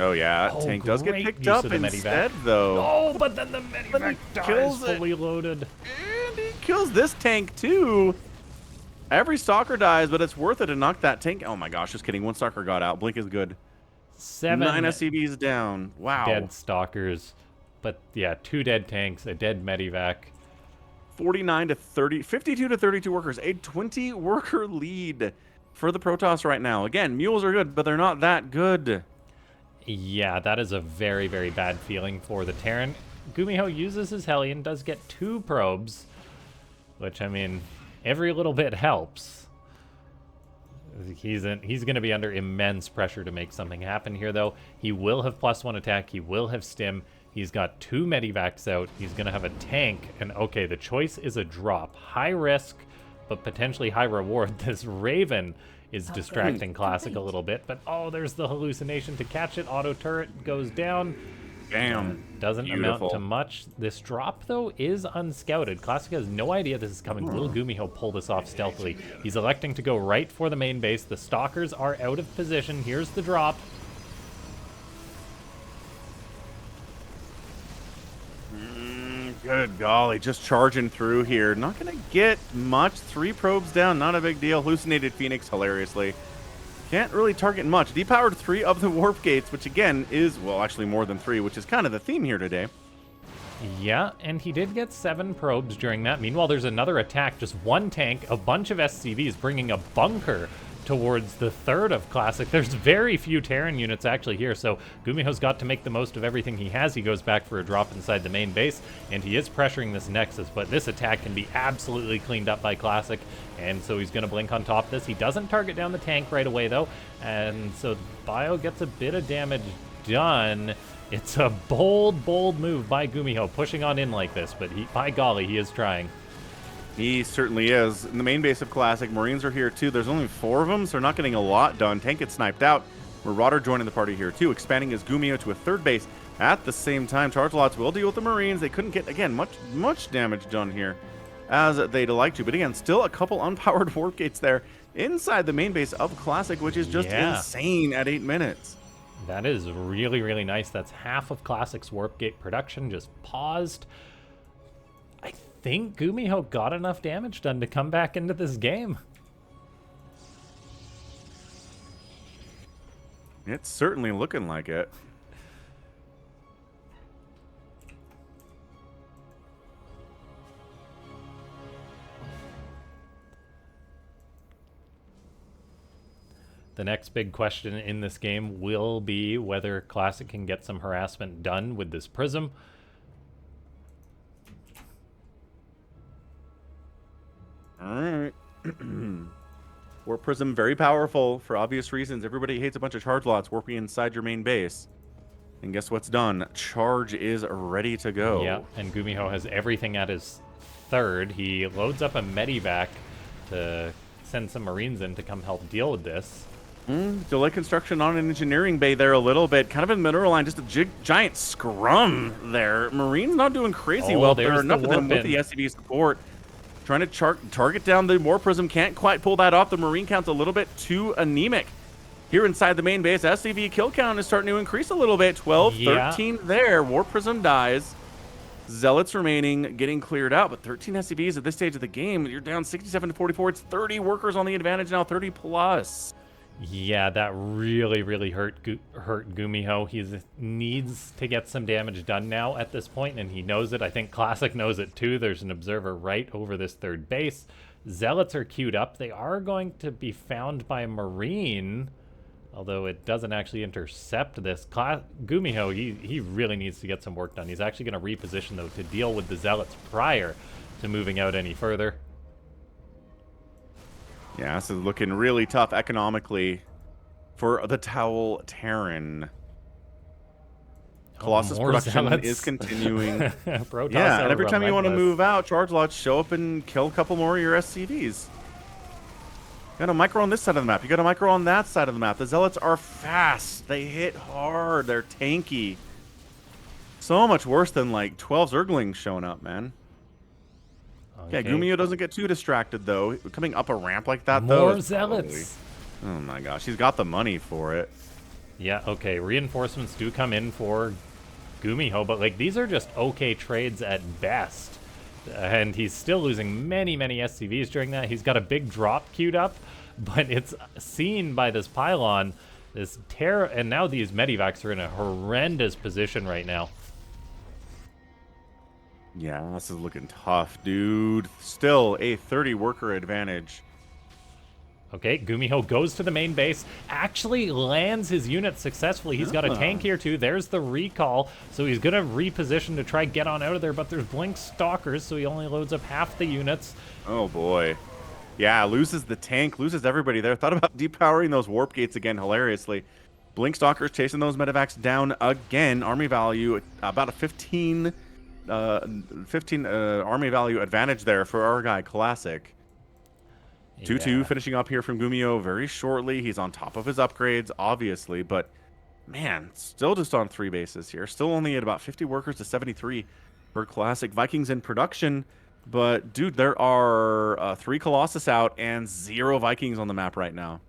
Oh yeah, Oh, tank does get great picked use up of the instead, medevac. though. Oh, but then the But he medivac dies kills it. fully loaded. And he kills this tank, too. Every stalker dies, but it's worth it to knock that tank. Oh my gosh, just kidding. One stalker got out. Blink is good. 7 9 SCVs down. Wow. dead stalkers. But yeah, 2 dead tanks, a dead medivac. 49 to 30, 52 to 32 workers. A 20 worker lead for the Protoss right now. Again, mules are good, but they're not that good. Yeah, that is a very, very bad feeling for the Terran. GuMiho uses his Hellion, does get 2 probes, which, I mean, every little bit helps. He's going to be under immense pressure to make something happen here, though. He will have +1 attack. He will have stim. He's got 2 medivacs out. He's going to have a tank. And, okay, the choice is a drop. High risk, but potentially high reward. This Raven is distracting Classic a little bit. But, oh, there's the hallucination to catch it. Auto turret goes down. Bam. Doesn't Beautiful. amount to much. This drop, though, is unscouted. Classic has no idea this is coming. Will GuMiho pull this off stealthily? He's electing to go right for the main base. The stalkers are out of position. Here's the drop. Good golly, just charging through here. Not going to get much. 3 probes down, not a big deal. Hallucinated Phoenix, hilariously. Can't really target much. Depowered 3 of the warp gates, which again is, well, actually more than 3, which is kind of the theme here today. Yeah, and he did get 7 probes during that. Meanwhile, there's another attack, just 1 tank, a bunch of SCVs bringing a bunker towards the 3rd of Classic. There's very few Terran units actually here, so GuMiho's got to make the most of everything he has. He goes back for a drop inside the main base, and he is pressuring this Nexus, but this attack can be absolutely cleaned up by Classic, and so he's going to blink on top of this. He doesn't target down the tank right away, though, and so Bio gets a bit of damage done. It's a bold, bold move by GuMiho, pushing on in like this, but by golly, he is trying. He certainly is. In the main base of Classic, Marines are here too. There's only 4 of them, so they're not getting a lot done. Tank gets sniped out. Marauder joining the party here too, expanding his GuMiho to a 3rd base. At the same time, Charge Lots will deal with the Marines. They couldn't get, again, much damage done here as they'd like to. But again, still a couple unpowered warp gates there inside the main base of Classic, which is just insane at 8 minutes. That is really, really nice. That's half of Classic's warp gate production just paused. I think GuMiho got enough damage done to come back into this game. It's certainly looking like it. The next big question in this game will be whether Classic can get some harassment done with this Prism. Alright. Warp Prism, very powerful for obvious reasons. Everybody hates a bunch of charge lots warping inside your main base. And guess what's done? Charge is ready to go. Yeah, and GuMiho has everything at his 3rd. He loads up a medivac to send some Marines in to come help deal with this. Delay construction on an engineering bay there a little bit. Kind of in the middle line, just a giant scrum there. Marines not doing crazy well. There are enough of them with the SCV support. Trying to target down the War Prism. Can't quite pull that off. The Marine count's a little bit too anemic. Here inside the main base, SCV kill count is starting to increase a little bit. 12, 13 there. War Prism dies. Zealots remaining, getting cleared out. But 13 SCVs at this stage of the game. You're down 67 to 44. It's 30 workers on the advantage now, 30 plus. Yeah, that really, really hurt GuMiho. He needs to get some damage done now at this point, and he knows it. I think Classic knows it too. There's an observer right over this 3rd base. Zealots are queued up. They are going to be found by Marine, although it doesn't actually intercept this. GuMiho, he really needs to get some work done. He's actually going to reposition, though, to deal with the Zealots prior to moving out any further. Yeah, this is looking really tough economically for the Towel Terran. Colossus production is continuing. Yeah, and every time you want to move out, charge lots show up and kill a couple more of your SCVs. You got a micro on this side of the map. You got a micro on that side of the map. The Zealots are fast. They hit hard. They're tanky. So much worse than like 12 Zerglings showing up, man. Okay. Yeah, GuMiho doesn't get too distracted, though. Coming up a ramp like that, though. More Zealots. Oh, my gosh. He's got the money for it. Yeah, okay. Reinforcements do come in for GuMiho, but like these are just okay trades at best. And he's still losing many, many SCVs during that. He's got a big drop queued up, but it's seen by this pylon, this terror, and now these medivacs are in a horrendous position right now. Yeah, this is looking tough, dude. Still a 30 worker advantage. Okay, GuMiho goes to the main base, actually lands his unit successfully. He's got a tank here too. There's the recall, so he's gonna reposition to try get on out of there, but there's Blink Stalkers, so he only loads up half the units. Oh boy. Yeah, loses the tank, loses everybody there. Thought about depowering those warp gates again, hilariously. Blink Stalkers chasing those medevacs down again. Army value, about a 15 army value advantage there for our guy, Classic. 2-2 finishing up here from GuMiho very shortly. He's on top of his upgrades, obviously, but man, still just on 3 bases here. Still only at about 50 workers to 73 for Classic. Vikings in production, but dude, there are 3 Colossus out and 0 Vikings on the map right now.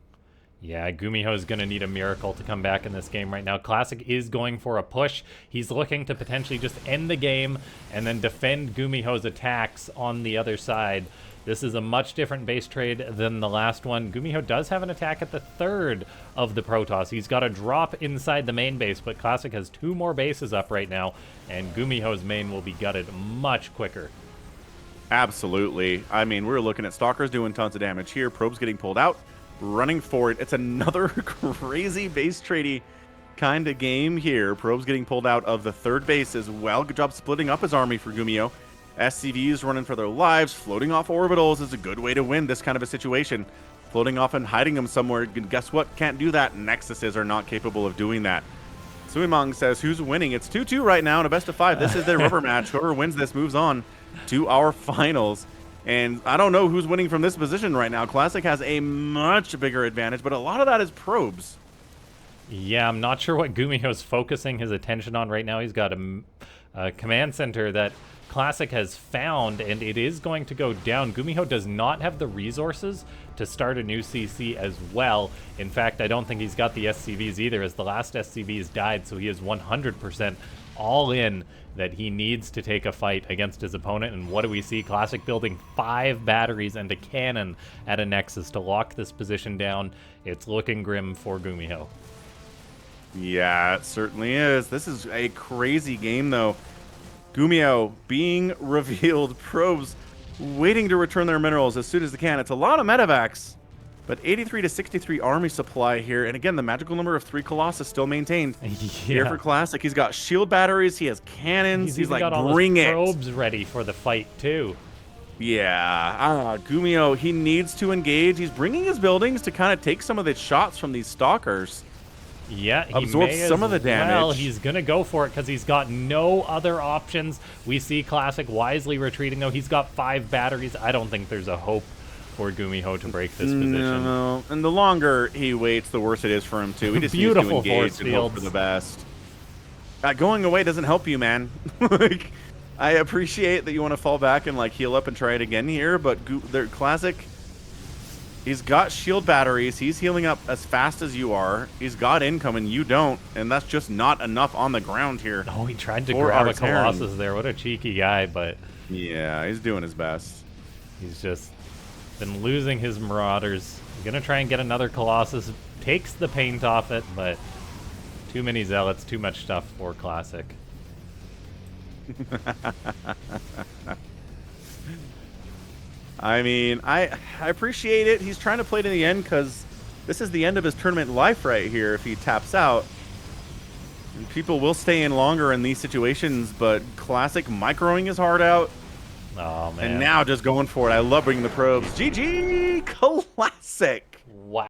Yeah, GuMiho is going to need a miracle to come back in this game right now. Classic is going for a push. He's looking to potentially just end the game and then defend GuMiho's attacks on the other side. This is a much different base trade than the last one. GuMiho does have an attack at the 3rd of the Protoss. He's got a drop inside the main base, but Classic has 2 more bases up right now, and GuMiho's main will be gutted much quicker. Absolutely. I mean, we're looking at Stalkers doing tons of damage here. Probes getting pulled out, running for it. It's another crazy base tradey kind of game here. Probes getting pulled out of the 3rd base as well. Good job splitting up his army for GuMiho. SCVs running for their lives. Floating off orbitals is a good way to win this kind of a situation. Floating off and hiding them somewhere. Guess what? Can't do that. Nexuses are not capable of doing that. Suimong says, who's winning? It's 2-2 right now in a best of 5. This is their rubber match. Whoever wins this moves on to our finals. And I don't know who's winning from this position right now. Classic has a much bigger advantage, but a lot of that is probes. Yeah, I'm not sure what GuMiho's focusing his attention on right now. He's got a command center that Classic has found, and it is going to go down. GuMiho does not have the resources to start a new CC as well. In fact, I don't think he's got the SCVs either, as the last SCVs died, so he is 100% all in that he needs to take a fight against his opponent. And what do we see? Classic building 5 batteries and a cannon at a Nexus to lock this position down. It's looking grim for GuMiho. Yeah, it certainly is. This is a crazy game, though. GuMiho being revealed. Probes waiting to return their minerals as soon as they can. It's a lot of medevacs, but 83 to 63 army supply here. And again, the magical number of 3 Colossus still maintained here for Classic. He's got shield batteries. He has cannons. He's like, got all bring those it. probes ready for the fight, too. Yeah, GuMiho, he needs to engage. He's bringing his buildings to kind of take some of the shots from these Stalkers. Yeah, he absorb some of the damage. Well, he's going to go for it because he's got no other options. We see Classic wisely retreating, though. He's got 5 batteries. I don't think there's a hope for GuMiho to break this position. No, and the longer he waits, the worse it is for him, too. He just Beautiful needs to engage and hope for the best. Going away doesn't help you, man. Like, I appreciate that you want to fall back and like heal up and try it again here, but their Classic... He's got shield batteries. He's healing up as fast as you are. He's got income and you don't. And that's just not enough on the ground here. Oh, he tried to grab a Colossus there. What a cheeky guy, but... Yeah, he's doing his best. He's just been losing his Marauders. Gonna try and get another Colossus. Takes the paint off it, but too many Zealots, too much stuff for Classic. I mean, I appreciate it. He's trying to play to the end because this is the end of his tournament life right here if he taps out. And people will stay in longer in these situations, but Classic microing his heart out. Oh, man. And now just going for it. I love bringing the probes. GG! Classic!